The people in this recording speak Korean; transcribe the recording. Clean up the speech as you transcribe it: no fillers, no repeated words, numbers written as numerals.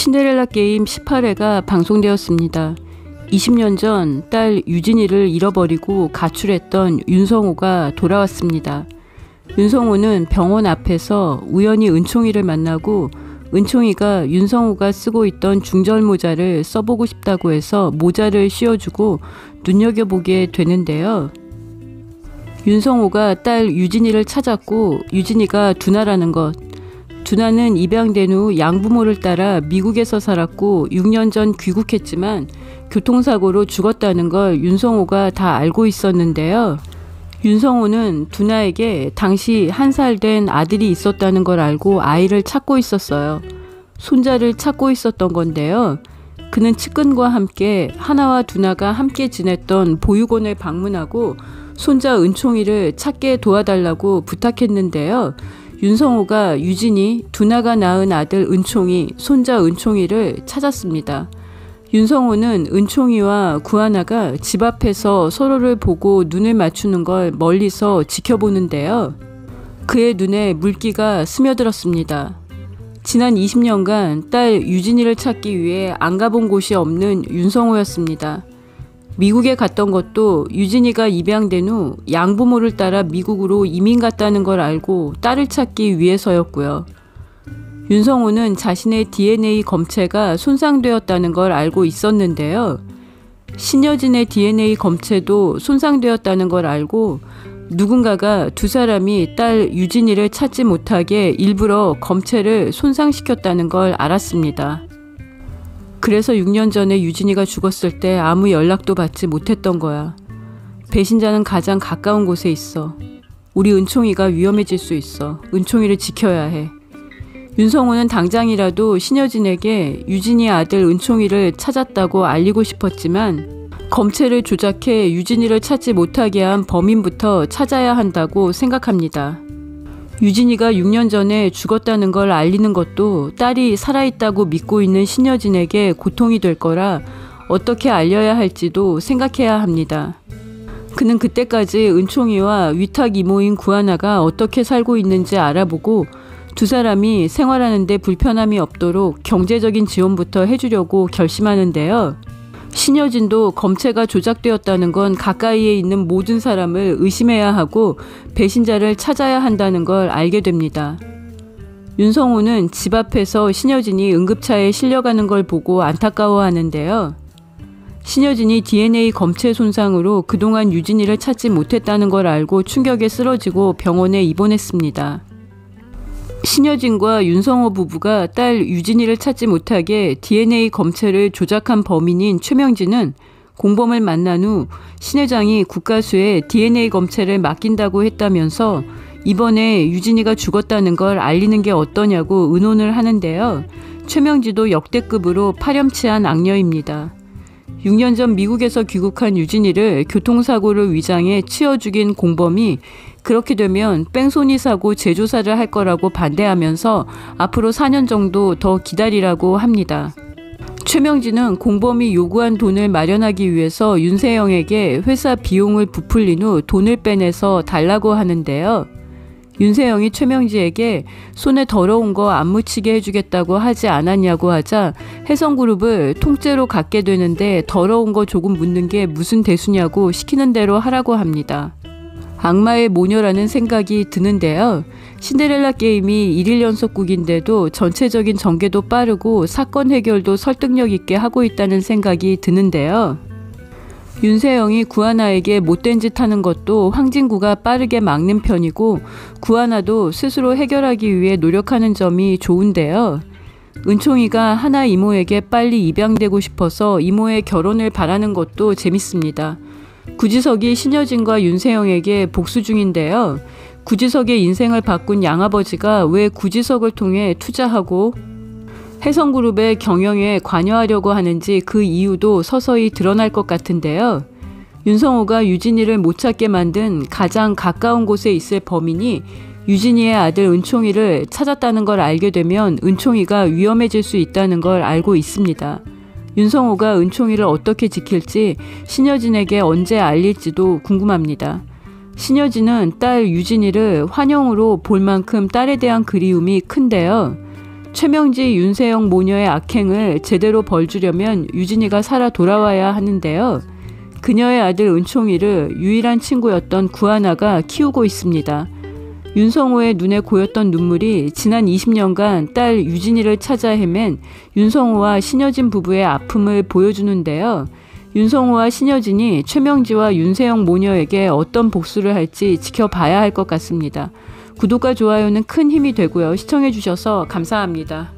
신데렐라 게임 18회가 방송되었습니다. 20년 전 딸 유진이를 잃어버리고 가출했던 윤성호가 돌아왔습니다. 윤성호는 병원 앞에서 우연히 은총이를 만나고 은총이가 윤성호가 쓰고 있던 중절 모자를 써보고 싶다고 해서 모자를 씌워주고 눈여겨보게 되는데요. 윤성호가 딸 유진이를 찾았고 유진이가 두나라는 것. 두나는 입양된 후 양부모를 따라 미국에서 살았고 6년 전 귀국했지만 교통사고로 죽었다는 걸 윤성호가 다 알고 있었는데요. 윤성호는 두나에게 당시 1살 된 아들이 있었다는 걸 알고 아이를 찾고 있었어요. 손자를 찾고 있었던 건데요. 그는 측근과 함께 하나와 두나가 함께 지냈던 보육원을 방문하고 손자 은총이를 찾게 도와달라고 부탁했는데요. 윤성호가 유진이, 두나가 낳은 아들 은총이, 손자 은총이를 찾았습니다. 윤성호는 은총이와 구하나가 집 앞에서 서로를 보고 눈을 맞추는 걸 멀리서 지켜보는데요. 그의 눈에 물기가 스며들었습니다. 지난 20년간 딸 유진이를 찾기 위해 안 가본 곳이 없는 윤성호였습니다. 미국에 갔던 것도 유진이가 입양된 후 양부모를 따라 미국으로 이민 갔다는 걸 알고 딸을 찾기 위해서였고요. 윤성호는 자신의 DNA 검체가 손상되었다는 걸 알고 있었는데요. 신여진의 DNA 검체도 손상되었다는 걸 알고 누군가가 두 사람이 딸 유진이를 찾지 못하게 일부러 검체를 손상시켰다는 걸 알았습니다. 그래서 6년 전에 유진이가 죽었을 때 아무 연락도 받지 못했던 거야. 배신자는 가장 가까운 곳에 있어. 우리 은총이가 위험해질 수 있어. 은총이를 지켜야 해. 윤성호는 당장이라도 신여진에게 유진이 아들 은총이를 찾았다고 알리고 싶었지만 검체를 조작해 유진이를 찾지 못하게 한 범인부터 찾아야 한다고 생각합니다. 유진이가 6년 전에 죽었다는 걸 알리는 것도 딸이 살아있다고 믿고 있는 신여진에게 고통이 될 거라 어떻게 알려야 할지도 생각해야 합니다. 그는 그때까지 은총이와 위탁 이모인 구하나가 어떻게 살고 있는지 알아보고 두 사람이 생활하는 데 불편함이 없도록 경제적인 지원부터 해주려고 결심하는데요. 신여진도 검체가 조작되었다는 건 가까이에 있는 모든 사람을 의심해야 하고 배신자를 찾아야 한다는 걸 알게 됩니다. 윤성호는 집 앞에서 신여진이 응급차에 실려가는 걸 보고 안타까워하는데요. 신여진이 DNA 검체 손상으로 그동안 유진이를 찾지 못했다는 걸 알고 충격에 쓰러지고 병원에 입원했습니다. 신여진과 윤성호 부부가 딸 유진이를 찾지 못하게 DNA 검체를 조작한 범인인 최명진은 공범을 만난 후 신 회장이 국가수에 DNA 검체를 맡긴다고 했다면서 이번에 유진이가 죽었다는 걸 알리는 게 어떠냐고 의논을 하는데요. 최명지도 역대급으로 파렴치한 악녀입니다. 6년 전 미국에서 귀국한 유진이를 교통사고를 위장해 치어 죽인 공범이 그렇게 되면 뺑소니 사고 재조사를 할 거라고 반대하면서 앞으로 4년 정도 더 기다리라고 합니다. 최명진은 공범이 요구한 돈을 마련하기 위해서 윤세영에게 회사 비용을 부풀린 후 돈을 빼내서 달라고 하는데요. 윤세영이 최명지에게 손에 더러운 거 안 묻히게 해주겠다고 하지 않았냐고 하자 혜성그룹을 통째로 갖게 되는데 더러운 거 조금 묻는 게 무슨 대수냐고 시키는 대로 하라고 합니다. 악마의 모녀라는 생각이 드는데요. 신데렐라 게임이 1일 연속극인데도 전체적인 전개도 빠르고 사건 해결도 설득력 있게 하고 있다는 생각이 드는데요. 윤세영이 구하나에게 못된 짓 하는 것도 황진구가 빠르게 막는 편이고 구하나도 스스로 해결하기 위해 노력하는 점이 좋은데요. 은총이가 하나 이모에게 빨리 입양되고 싶어서 이모의 결혼을 바라는 것도 재밌습니다. 구지석이 신여진과 윤세영에게 복수 중인데요. 구지석의 인생을 바꾼 양아버지가 왜 구지석을 통해 투자하고 혜성그룹의 경영에 관여하려고 하는지 그 이유도 서서히 드러날 것 같은데요. 윤성호가 유진이를 못 찾게 만든 가장 가까운 곳에 있을 범인이 유진이의 아들 은총이를 찾았다는 걸 알게 되면 은총이가 위험해질 수 있다는 걸 알고 있습니다. 윤성호가 은총이를 어떻게 지킬지 신여진에게 언제 알릴지도 궁금합니다. 신여진은 딸 유진이를 환영으로 볼 만큼 딸에 대한 그리움이 큰데요. 최명지, 윤세영 모녀의 악행을 제대로 벌주려면 유진이가 살아 돌아와야 하는데요. 그녀의 아들 은총이를 유일한 친구였던 구하나가 키우고 있습니다. 윤성호의 눈에 고였던 눈물이 지난 20년간 딸 유진이를 찾아 헤맨 윤성호와 신여진 부부의 아픔을 보여주는데요. 윤성호와 신여진이 최명지와 윤세영 모녀에게 어떤 복수를 할지 지켜봐야 할 것 같습니다. 구독과 좋아요는 큰 힘이 되고요. 시청해주셔서 감사합니다.